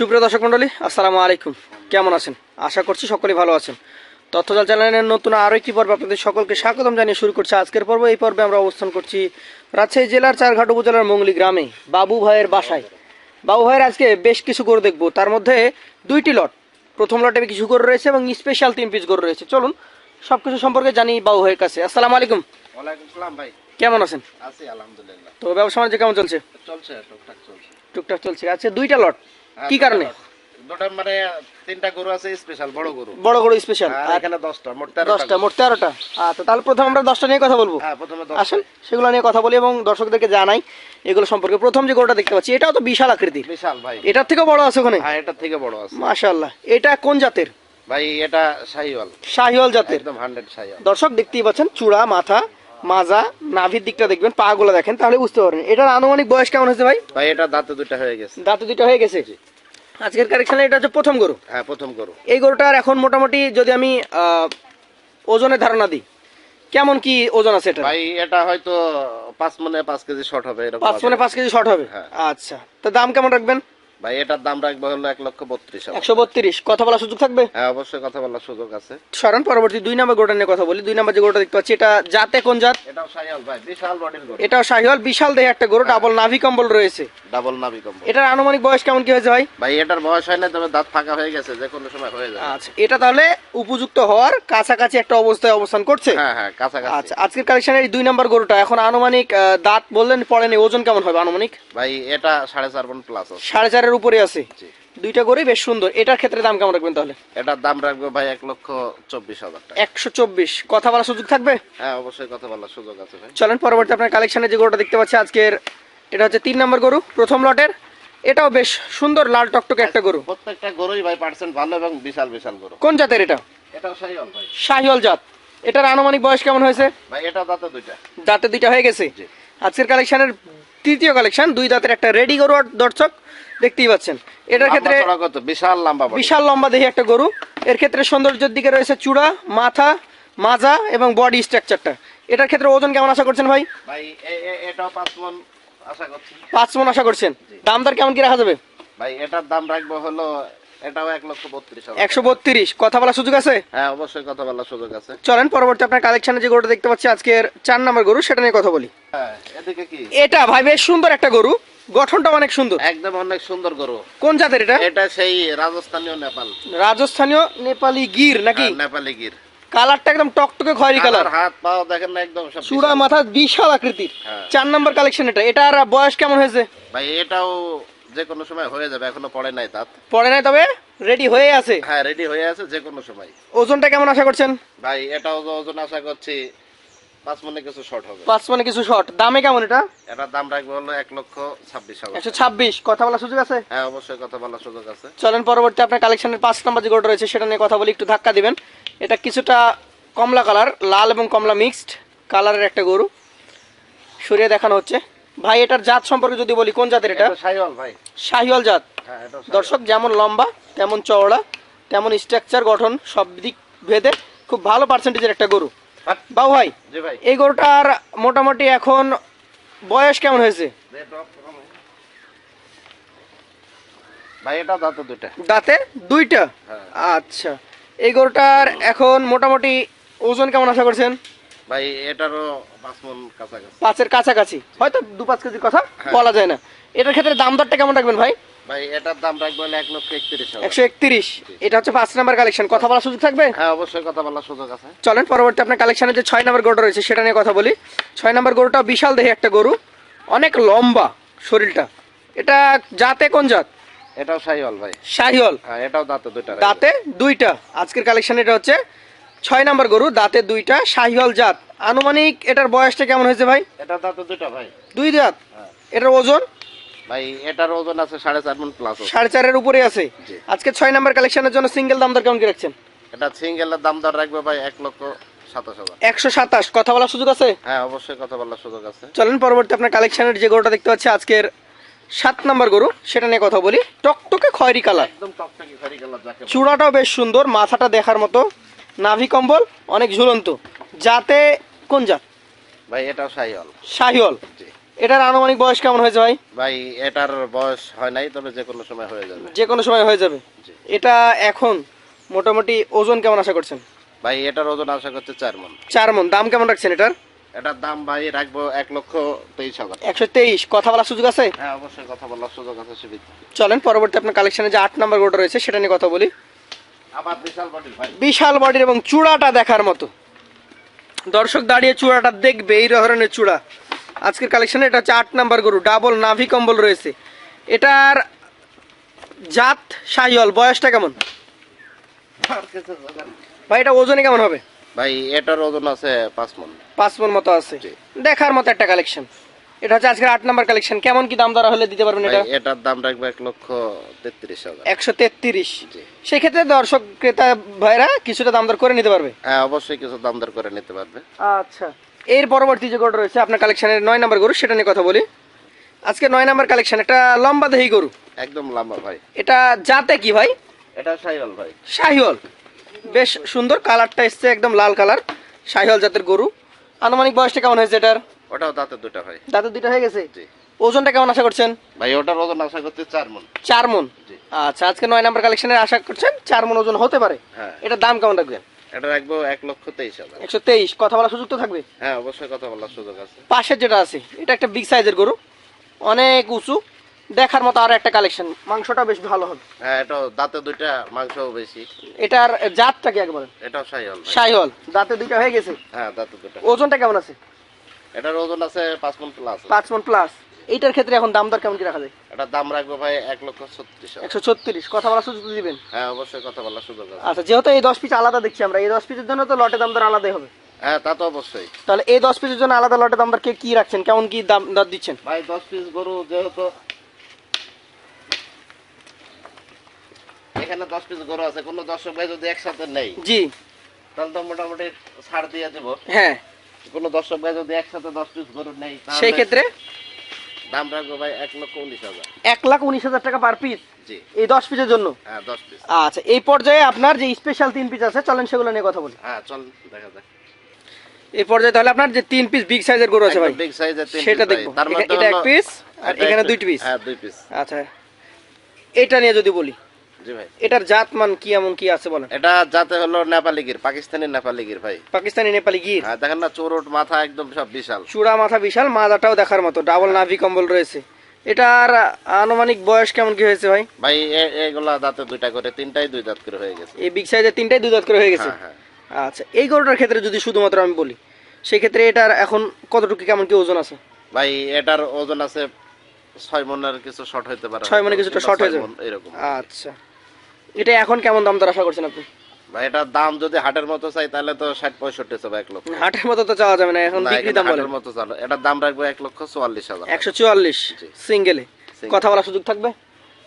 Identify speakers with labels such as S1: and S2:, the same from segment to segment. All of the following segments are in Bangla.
S1: সুপ্রিয় দর্শক মণ্ডলী, আসসালামু আলাইকুম। কেমন আছেন? আশা করছি সকলেই ভালো আছেন। তথ্যজাল চ্যানেলের নতুন আরও একটি পর্বে আপনাদের সকলকে স্বাগতম জানিয়ে শুরু করছি আজকের পর্ব। এই পর্বে আমরা অবস্থান করছি রাজশাহী জেলার চারঘাট উপজেলার মঙ্গলি গ্রামে বাবু ভাইয়ের বাসায়। বাবু ভাইয়ের আজকে বেশ কিছু গরু দেখবো, তার মধ্যে দুইটি লট। প্রথম লটে কিছু গরু রয়েছে এবং স্পেশাল 3 পিস গরু রয়েছে। চলুন সবকিছু সম্পর্কে জানি বাবু ভাইয়ের কাছে। আসসালামু আলাইকুম।
S2: ওয়ালাইকুম সালাম ভাই।
S1: কেমন আছেন?
S2: আছি আলহামদুলিল্লাহ।
S1: তো ব্যবসা বাণিজ্য কেমন চলছে?
S2: চলছে, টুকটাক চলছে।
S1: টুকটাক চলছে। আচ্ছা, দুইটা লট, কি কারণে?
S2: দুটো মানে তিনটা গরু আছে স্পেশাল, বড় গরু।
S1: বড় গরু স্পেশাল,
S2: আর এখানে 10টা, মোট
S1: 13টা। আচ্ছা, তাহলে প্রথমে আমরা 10টা নিয়ে কথা বলবো।
S2: হ্যাঁ, প্রথমে 10টা।
S1: আসেন সেগুলো নিয়ে কথা বলি এবং দর্শকদেরকে জানাই এগুলো সম্পর্কে। প্রথম যে গরুটা দেখতে পাচ্ছি, এটাও তো বিশাল আকৃতির।
S2: বিশাল ভাই।
S1: এটার থেকেও বড় আছে ওখানে?
S2: হ্যাঁ, এটা থেকে বড় আছে।
S1: মাশাআল্লাহ। এটা কোন জাতের
S2: ভাই? এটা শাহিওয়াল।
S1: শাহিওয়াল জাতের,
S2: একদম 100 শাহিওয়াল।
S1: দর্শক দেখতেই পাচ্ছেন, চূড়া, মাথা, মাজা, নাভির দিকটা দেখবেন, পা গুলো দেখেন, তাহলে বুঝতে পারবেন। এটার আনুমানিক বয়স কেমন হয়েছে ভাই?
S2: ভাই এটা দাঁতে দুটো হয়ে গেছে।
S1: দাঁতে দুটো হয়ে গেছে। আজকের কালেকশনে এটা হচ্ছে প্রথম গরু।
S2: হ্যাঁ, প্রথম গরু।
S1: এই গরুটার এখন মোটামুটি যদি আমি ওজনের ধারণা দিই, কেমন কি ওজন আছে এটা?
S2: ভাই এটা হয়তো 5 মনে 5 কেজি শর্ট হবে এরকম।
S1: 5 মনে 5 কেজি শর্ট হবে।
S2: হ্যাঁ।
S1: আচ্ছা, তো দাম কেমন রাখবেন?
S2: ভাই এটার দাম রাখবো হলো 1,32,000।
S1: 132। কথা বলার সুযোগ থাকবে?
S2: হ্যাঁ, অবশ্যই কথা বলার সুযোগ আছে।
S1: সরান পরবর্তী 2 নম্বর গরুটা নিয়ে কথা বলি। 2 নম্বর যে গরুটা দেখতে পাচ্ছি, এটা জাতে কোন জাত?
S2: এটাও শাহিওয়াল ভাই, বিশাল বডির গরু।
S1: এটাও শাহিওয়াল, বিশাল দেহে একটা গরু, ডাবল নাভি কম্বল রয়েছে।
S2: ডাবল নাভি কম্বল।
S1: এটার আনুমানিক বয়স কেমন কি হয়েছে ভাই?
S2: ভাই এটার বয়স হয় না, তবে দাঁত ফাঁকা হয়ে গেছে, যে কোনো সময় হয়ে যাবে।
S1: আচ্ছা, এটা তাহলে উপযুক্ত হওয়ার কাছাকাছি একটা অবস্থায় অবস্থান করছে।
S2: হ্যাঁ হ্যাঁ, কাছাকাছি।
S1: আচ্ছা, আজকের কালেকশনের এই 2 নম্বর গরুটা এখন আনুমানিক দাঁত বললেন পড়েনি, ওজন কেমন হবে আনুমানিক?
S2: ভাই এটা 4.5 মণ প্লাস আছে।
S1: 4.5 উপরে আছে।
S2: জি।
S1: দুইটা গরুই বেশ সুন্দর। এটার ক্ষেত্রে দাম কেমন রাখবেন তাহলে?
S2: এটার দাম রাখবো ভাই 1,24,000 টাকা।
S1: 124। কথা বলার সুযোগ থাকবে?
S2: হ্যাঁ, অবশ্যই কথা বলার সুযোগ আছে ভাই।
S1: চলেন পরবর্তী আপনার কালেকশনে যে গরুটা দেখতে পাচ্ছি আজকের, এটা হচ্ছে 3 নম্বর গরু প্রথম লটের। এটাও বেশ সুন্দর লাল টকটকে একটা গরু।
S2: প্রত্যেকটা গরুই ভাই পার্সেন্ট ভালো এবং বিশাল বিশাল গরু।
S1: কোন জাতের এটা?
S2: এটাও শাহিওয়াল ভাই।
S1: শাহিওয়াল জাত। এটার আনুমানিক বয়স কেমন হয়েছে?
S2: ভাই এটা দাঁতে দুইটা।
S1: দাঁতে দুইটা হয়ে গেছে।
S2: জি।
S1: আজকের কালেকশনের তৃতীয় কালেকশন, 2 দাঁতের একটা রেডি গরু। আর দর্শক দেখতেই পাচ্ছেন, এটার ক্ষেত্রে
S2: লম্বা চড়া কত, বিশাল লম্বা বডি।
S1: বিশাল লম্বা দেহে একটা গরু। এর ক্ষেত্রে সৌন্দর্যের দিকে রয়েছে চূড়া, মাথা, মাজা এবং বডি স্ট্রাকচারটা। এটার ক্ষেত্রে ওজন কেমন আশা করছেন ভাই?
S2: ভাই এটাও 5 মণ আশা করছি।
S1: 5 মণ আশা করছেন। দাম দর কেমন কি রাখা যাবে?
S2: ভাই এটার দাম রাখবো হলো, এটাও 1,32,000।
S1: 132। কথা বলার সুযোগ আছে?
S2: হ্যাঁ, অবশ্যই কথা বলার সুযোগ আছে।
S1: চলেন পরবর্তী আপনার কালেকশনে যে গরুটা দেখতে পাচ্ছি আজকের 4 নম্বর গরু, সেটা নিয়ে কথা বলি।
S2: হ্যাঁ, এদিকে কি?
S1: এটা ভাই বেশ সুন্দর একটা গরু, গঠনটা অনেক সুন্দর।
S2: একদম অনেক সুন্দর গরু।
S1: কোন জাতের এটা?
S2: এটা সেই রাজস্থানীয় নেপাল।
S1: রাজস্থানীয় নেপালি গির নাকি?
S2: হ্যাঁ, নেপালি গির।
S1: কালারটা একদম টকটকে খয়েরি কালার।
S2: হাত পাও দেখেন না, একদম সব
S1: চূড়া,
S2: বিশাল।
S1: মাথা বিশাল আকৃতির।
S2: হ্যাঁ।
S1: 4 নম্বর কালেকশন এটা। এটার বয়স কেমন হয়েছে?
S2: ভাই এটাও যে কোনো সময় হয়ে যাবে, এখনো পড়ে নাই দাঁত।
S1: পড়ে নাই, তবে রেডি হয়ে আছে।
S2: হ্যাঁ, রেডি হয়ে আছে যে কোনো সময়।
S1: ওজনটা কেমন আশা করছেন?
S2: ভাই এটাও ওজন আশা করছি 5 মণে কিছু শর্ট হবে।
S1: 5 মানে কিছু শর্ট। দামে কেমন এটা?
S2: এটার দাম রাখবো হলো 1,26,000।
S1: 126। কথা বলার সুযোগ আছে?
S2: হ্যাঁ, অবশ্যই কথা বলার সুযোগ আছে।
S1: চলেন পরবর্তী আপনার কালেকশনের 5 নম্বর যে গরুটা রয়েছে সেটা নিয়ে কথা বলি। একটু ধাক্কা দিবেন। এটা কিছুটা কমলা কালার, লাল এবং কমলা মিক্সড কালারের একটা গরু সরিয়ে দেখানো হচ্ছে। ভাই এটার জাত সম্পর্কে যদি বলি, কোন জাতের এটা?
S2: এটা শাহিওয়াল ভাই।
S1: শাহিওয়াল জাত।
S2: হ্যাঁ, এটা
S1: দর্শক যেমন লম্বা, তেমন চওড়া, তেমন স্ট্রাকচার, গঠন সব দিক ভেদে খুব ভালো পার্সেন্টেজের একটা গরু। বাবু ভাই,
S2: জি ভাই।
S1: এই গরুটার মোটামুটি এখন বয়স কেমন হয়েছে?
S2: ভাই এটা দাঁতে দুইটা।
S1: দাঁতে দুইটা।
S2: হ্যাঁ।
S1: আচ্ছা, এই গরুটার এখন মোটামুটি ওজন কেমন আশা করছেন?
S2: ভাই এটারও 5 মণ কাছাকাছি।
S1: 5-এর কাছাকাছি, হয়তো 2-5 কেজির কথা বলা যায় না। এটার ক্ষেত্রে দাম দরটা কেমন রাখবেন ভাই?
S2: ভাই এটার দাম রাখবো হলো 1,31,000।
S1: 131। এটা হচ্ছে 5 নাম্বার কালেকশন। কথা বলার সুযোগ থাকবে?
S2: হ্যাঁ, অবশ্যই কথা বলার সুযোগ আছে।
S1: চলেন পরবর্তী আপনার কালেকশনে যে 6 নাম্বার গরুটা রয়েছে সেটা নিয়ে কথা বলি। 6 নাম্বার গরুটা বিশাল দেহে একটা গরু, অনেক লম্বা শরীরটা। এটা জাতে কোন জাত?
S2: এটাও শাহিওয়াল ভাই।
S1: শাহিওয়াল।
S2: হ্যাঁ, এটাও দাঁতে দুইটা।
S1: দাঁতে দুইটা। আজকের কালেকশন এটা হচ্ছে 6 নাম্বার গরু, দাঁতে দুইটা, শাহিওয়াল জাত। আনুমানিক এটার বয়সটা কেমন হয়েছে ভাই?
S2: এটা দাঁতে দুইটা ভাই।
S1: 2 দাঁত।
S2: হ্যাঁ।
S1: এটার ওজন?
S2: ভাই এটার ওজন আছে 4.5 মণ প্লাস।
S1: 4.5-এর উপরে আছে।
S2: জি।
S1: আজকে 6 নাম্বার কালেকশনের জন্য সিঙ্গেল দাম দর কেমন কি রাখছেন?
S2: এটা সিঙ্গেলের দাম দর রাখবে ভাই 1,27,000।
S1: 127। কথা বলার সুযোগ আছে?
S2: হ্যাঁ, অবশ্যই কথা বলার সুযোগ আছে।
S1: চলেন পরবর্তী আপনার কালেকশনের যে গরুটা দেখতে পাচ্ছি আজকের 7 নাম্বার গরু, সেটা নিয়ে কথা বলি। টকটকে খয়েরি কালার,
S2: একদম টকটকে খয়েরি কালার যাকে বলে।
S1: চূড়াটাও বেশ সুন্দর, মাথাটা দেখার মতো, নাভি কম্বল অনেক ঝুলন্ত। জাতে কোন জাত?
S2: ভাই এটাও শাহিওয়াল।
S1: শাহিওয়াল।
S2: জি।
S1: এটার আনুমানিক বয়স কেমন হয়েছে ভাই?
S2: ভাই এটার বয়স হয় নাই, তবে যে কোনো সময় হয়ে যাবে।
S1: যে কোনো সময় হয়ে যাবে।
S2: জি।
S1: এটা এখন মোটামুটি ওজন কেমন আশা করছেন?
S2: ভাই এটার ওজন আশা করছে 4 মণ।
S1: 4 মণ। দাম কেমন রাখছেন এটার?
S2: এটার দাম ভাই রাখবো 1,23,000।
S1: 123। কথা বলার সুযোগ আছে?
S2: হ্যাঁ অবশ্যই কথা বলার সুযোগ আছে, সুবিধা।
S1: চলেন পরবর্তী আপনার কালেকশনে যে 8 নাম্বার গরুটা রয়েছে সেটা নিয়ে কথা বলি।
S2: আবার বিশাল বডির ভাই।
S1: বিশাল বডির এবং চূড়াটা দেখার মতো। দর্শক দাঁড়িয়ে চূড়াটা দেখবে, এই ধরনের চূড়া। আজকের কালেকশনে এটা হচ্ছে 8 নাম্বার গরু, ডাবল নাভি কম্বল রয়েছে। এটার জাত শাহিওয়াল। বয়সটা কেমন ভাই? এটা ওজনে কেমন হবে?
S2: ভাই এটার ওজন আছে 5 মণ।
S1: 5 মণ মতো আছে।
S2: জি।
S1: দেখার মতো একটা কালেকশন। এটা হচ্ছে আজকের 8 নাম্বার কালেকশন। কেমন কি দাম দরা হলে দিতে পারবেন
S2: ভাই
S1: এটা?
S2: এটার দাম রাখবো 1,33,000।
S1: 133।
S2: জি।
S1: সেই ক্ষেত্রে দর্শক ক্রেতা ভাইরা কিছুটা দাম দর করে নিতে পারবে।
S2: হ্যাঁ অবশ্যই কিছু দাম দর করে নিতে পারবে।
S1: আচ্ছা, এর পরবর্তী যে গরু রয়েছে আপনার কালেকশনের 9 নাম্বার গরু, সেটা নিয়ে কথা বলি। আজকে 9 নাম্বার কালেকশন, একটা লম্বা দেহি গরু।
S2: একদম লম্বা ভাই।
S1: এটা জাতে কি ভাই?
S2: এটা শাহিওয়াল ভাই।
S1: শাহিওয়াল। বেশ সুন্দর কালারটা এসছে, একদম লাল কালার। শাহিওয়াল জাতের গরু। আনুমানিক বয়সটা কেমন হয়েছে এটার?
S2: ওটাও দাঁতে দুটা ভাই।
S1: দাঁতে দুটো হয়ে গেছে।
S2: জি।
S1: ওজনটা কেমন আশা করছেন?
S2: ভাই ওটার ওজন আশা করছে 4 মণ।
S1: 4 মণ।
S2: জি।
S1: আচ্ছা, আজকে 9 নাম্বার কালেকশনের আশা করছেন 4 মণ ওজন হতে পারে।
S2: হ্যাঁ।
S1: এটার দাম কেমন রাখবেন?
S2: এটা রাখবো 1,23,000।
S1: 123। কথা বলার সুযোগ তো থাকবে?
S2: হ্যাঁ অবশ্যই কথা বলার সুযোগ আছে।
S1: পাশের যেটা আছে এটা একটা বিগ সাইজের গরু, অনেক উঁচু, দেখার মতো। আর একটা কালেকশন, মাংসটা বেশ ভালো হবে।
S2: হ্যাঁ এটাও দাঁতে দুইটা, মাংসও বেশি।
S1: এটার জাতটা কি একবার?
S2: এটাও শাহিওয়াল ভাই।
S1: শাহিওয়াল। দাঁতে দুইটা হয়ে গেছে।
S2: হ্যাঁ দাঁতে দুটা।
S1: ওজনটা কেমন আছে?
S2: এটার ওজন আছে 5 মণ প্লাস।
S1: 5 মণ প্লাস। এইটার ক্ষেত্রে এখন দাম দর কেমন কি রাখা যায়?
S2: এটার দাম রাখবো ভাই 1,36,000।
S1: 136। কথা বলার সুযোগ তো দিবেন?
S2: হ্যাঁ অবশ্যই কথা বলার সুযোগ আছে।
S1: আচ্ছা, যেহেতু এই 10 পিস আলাদা দেখছি আমরা, এই 10 পিসের জন্য তো লটে দাম দর আলাদাই হবে।
S2: হ্যাঁ তা তো অবশ্যই।
S1: তাহলে এই 10 পিসের জন্য আলাদা লটে দাম দর কি রাখছেন, কেমন কি দাম দর দিচ্ছেন?
S2: ভাই 10 পিস গরু যেহেতু এখানে 10 পিস গরু আছে, কোনো দর্শক ভাই যদি একসাথে নেই
S1: জি।
S2: তাহলে তো মোটামুটি ছাড় দিয়ে দেবো।
S1: হ্যাঁ।
S2: কোনো দর্শক ভাই যদি একসাথে 10 পিস গরু নেই
S1: সেই ক্ষেত্রে
S2: দাম রাখবো ভাই 1,19,000।
S1: 1,19,000 টাকা পার পিস
S2: জি।
S1: এই 10 পিসের জন্য?
S2: হ্যাঁ 10 পিস।
S1: আচ্ছা, এই পর্যায়ে আপনার যে স্পেশাল 3 পিস আছে, চলেন সেগুলো নিয়ে কথা বলি।
S2: হ্যাঁ চল দেখা যাক।
S1: এই পর্যায়ে তাহলে আপনার যে 3 পিস বিগ সাইজের গরু আছে ভাই,
S2: বিগ সাইজের 3
S1: সেটা দেখবো।
S2: তার মধ্যে
S1: এটা এক
S2: হলো-
S1: পিস আর
S2: এটা
S1: এখানে
S2: এক
S1: 2 পিস।
S2: হ্যাঁ 2 পিস।
S1: আচ্ছা, এটা নিয়ে যদি বলি,
S2: জি ভাই।
S1: এটার জাত মান কি এমন কি আছে বলেন?
S2: এটা যাতে হলো নেপালি গির, পাকিস্তানি নেপালি গির ভাই।
S1: পাকিস্তানি নেপালি গির।
S2: হ্যাঁ দেখেন না চোরট মাথা একদম সব বিশাল।
S1: চূড়া মাথা বিশাল, মাথাটাও দেখার মতো, ডাবল নাভি কম্বল রয়েছে। এটার আনুমানিক বয়স কেমন কি হয়েছে ভাই?
S2: ভাই এগুলা দাঁতে দুইটা করে, তিনটাই 2 দাঁত করে হয়ে গেছে।
S1: এই বিগ সাইজের 3টাই 2 দাঁত করে হয়ে গেছে।
S2: হ্যাঁ হ্যাঁ।
S1: আচ্ছা, এই গরুটার ক্ষেত্রে যদি শুধুমাত্র আমি বলি, সেই ক্ষেত্রে এটার এখন কতটুকু কেমন কি ওজন আছে?
S2: ভাই এটার ওজন আছে 6 মণের কিছু শর্ট হইতে পারে।
S1: 6 মণে কিছুটা শর্ট হয়ে
S2: 6
S1: যাবে
S2: মণ এরকম।
S1: আচ্ছা, এটা এখন কেমন দাম দর আশা করছেন আপনি?
S2: ভাই এটার দাম যদি হাটের মতো চাই তাহলে তো 60-65 হবে 1 লক্ষ।
S1: হাটের মতো তো চাওয়া যাবে না, এখন
S2: না,
S1: বিক্রি
S2: এখানে
S1: দাম বলেন।
S2: হাটের মতো চালো। এটার দাম রাখবো 1,44,000।
S1: 144
S2: জি।
S1: সিঙ্গেলে।
S2: Single।
S1: কথা বলার সুযোগ থাকবে?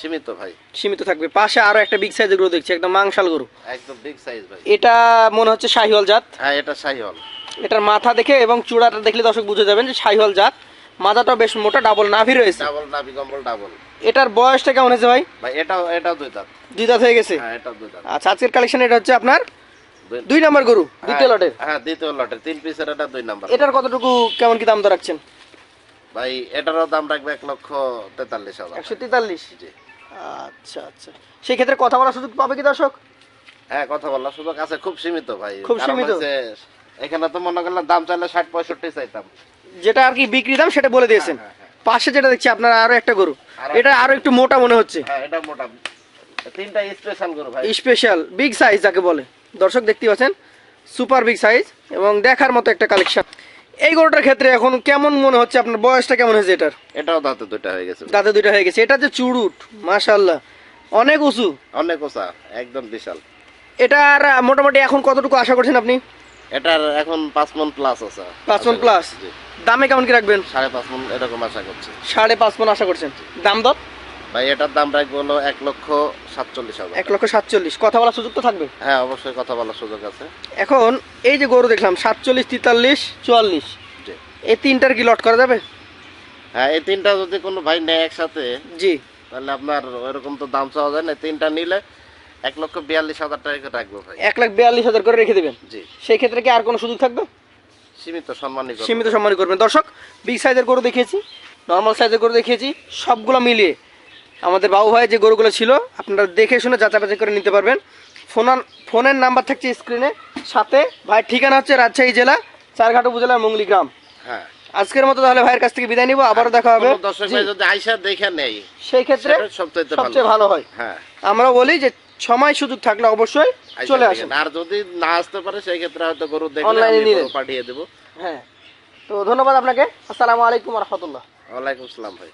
S2: সীমিত ভাই।
S1: সীমিত থাকবে। পাশে আরো একটা বিগ সাইজের গরু দেখছি, একদম মাংসাল গরু।
S2: একদম বিগ সাইজ ভাই।
S1: এটা মনে হচ্ছে শাহিওয়াল জাত।
S2: হ্যাঁ এটা শাহিওয়াল।
S1: এটার মাথা দেখে এবং চূড়াটা দেখলে দর্শক বুঝে যাবেন যে শাহিওয়াল জাত। মাথাটাও বেশ মোটা, ডাবল নাভি রয়েছে।
S2: ডাবল নাভি কম্বল ডাবল।
S1: এটার বয়সটা কেমন হয়েছে ভাই?
S2: ভাই এটাও 2 দাঁত।
S1: 2 দাঁত হয়ে গেছে।
S2: হ্যাঁ এটাও 2 দাঁত।
S1: আচ্ছা, আজকের কালেকশন এটা হচ্ছে আপনার 2 নাম্বার গরু, দ্বিতীয় লটের।
S2: হ্যাঁ দ্বিতীয় লটের 3 পিসের এটা 2 নাম্বার।
S1: এটার কতটুকু কেমন কি দাম দর রাখছেন?
S2: ভাই এটারও দাম রাখবে 1,43,000।
S1: 143।
S2: জি।
S1: আচ্ছা আচ্ছা, সেই ক্ষেত্রে কথা বলার সুযোগ পাবে কি দর্শক?
S2: হ্যাঁ কথা বলার সুযোগ আছে, খুব সীমিত ভাই।
S1: খুব
S2: কারণ
S1: সীমিত।
S2: হচ্ছে এখানে তো মনে করলে দাম চাইলে 60-65 চাইতাম।
S1: যেটা আর কি বিক্রি দাম সেটা বলে দিয়েছেন।
S2: হ্যাঁ, হ্যাঁ,
S1: পাশে যেটা দেখছি আপনার আরো একটা গরু, এটা আরো একটু মোটা মনে হচ্ছে।
S2: হ্যাঁ এটা মোটা। 3টা স্পেশাল গরু ভাই।
S1: স্পেশাল বিগ সাইজ যাকে বলে, দর্শক দেখতে পাচ্ছেন, সুপার বিগ সাইজ এবং দেখার মতো একটা কালেকশন। এই গরুটার ক্ষেত্রে এখন কেমন মনে হচ্ছে আপনার? বয়সটা কেমন হয়েছে এটার?
S2: এটাও দাঁতে দুইটা হয়ে গেছে।
S1: দাঁতে 2টা হয়ে গেছে। এটা যে চুড়ুট, মাশাআল্লাহ, অনেক উঁচু,
S2: অনেক ওসা, একদম বিশাল।
S1: এটার মোটামুটি এখন কতটুকু আশা করছেন আপনি?
S2: এটার এখন 5 মণ প্লাস আছে।
S1: 5 মণ প্লাস।
S2: জি।
S1: দামে কেমন কি রাখবেন?
S2: 5.5 মণ এরকম আশা করছি।
S1: 5.5 মণ আশা করছেন। দাম দর?
S2: ভাই এটার দাম রাখবো হলো 1,47,000।
S1: 1,47,000। কথা বলার সুযোগ তো থাকবে?
S2: হ্যাঁ অবশ্যই কথা বলার সুযোগ আছে।
S1: এখন এই যে গরু দেখলাম 47, 43, 44,
S2: জি।
S1: এই 3টার কি লট করা যাবে?
S2: হ্যাঁ এই 3টা যদি কোনো ভাই নেয় একসাথে
S1: জি।
S2: তাহলে আপনার ওইরকম তো দাম চাওয়া যায় না। 3টা নিলে 1,42,000 টাকা রাখবো ভাই।
S1: 1,42,000 করে রেখে দেবেন।
S2: জি।
S1: সেই ক্ষেত্রে কি আর কোনো সুযোগ থাকবে?
S2: সীমিত সম্মানই করবো।
S1: সীমিত সম্মানই করবেন। দর্শক, বিগ সাইজের গরু দেখিয়েছি, নর্মাল সাইজের গরু দেখিয়েছি, সবগুলো মিলিয়ে আমাদের বাবু ভাই যে গরুগুলো ছিল আপনারা দেখে শুনে যাচাই করে নিতে পারবেন। ফোনের নাম্বার থাকছে স্ক্রিনে, সাথে ভাইয়ের ঠিকানা হচ্ছে রাজশাহী জেলা চারঘাট উপজেলার মঙ্গলি গ্রাম।
S2: হ্যাঁ,
S1: আজকের মতো তাহলে ভাইয়ের কাছ থেকে বিদায় নিব, আবারও দেখা হবে।
S2: কোনো দর্শক ভাই যদি আইসা দেখে নেই,
S1: সেই ক্ষেত্রে
S2: সেটা
S1: সবচেয়ে ভালো হয়।
S2: হ্যাঁ,
S1: আমরা বলি যে সময় সুযোগ থাকলে অবশ্যই
S2: আইসা
S1: চলে
S2: দেখেন।
S1: আসেন।
S2: আর যদি না আসতে পারে সেই ক্ষেত্রে হয়তো গরু দেখলে
S1: অনলাইনে
S2: আমি
S1: নিলেন।
S2: গরু পাঠিয়ে দেবো।
S1: হ্যাঁ, তো ধন্যবাদ আপনাকে। আসসালামু আলাইকুম রহমতুল্লাহ।
S2: ওয়ালাইকুম আসসালাম ভাই।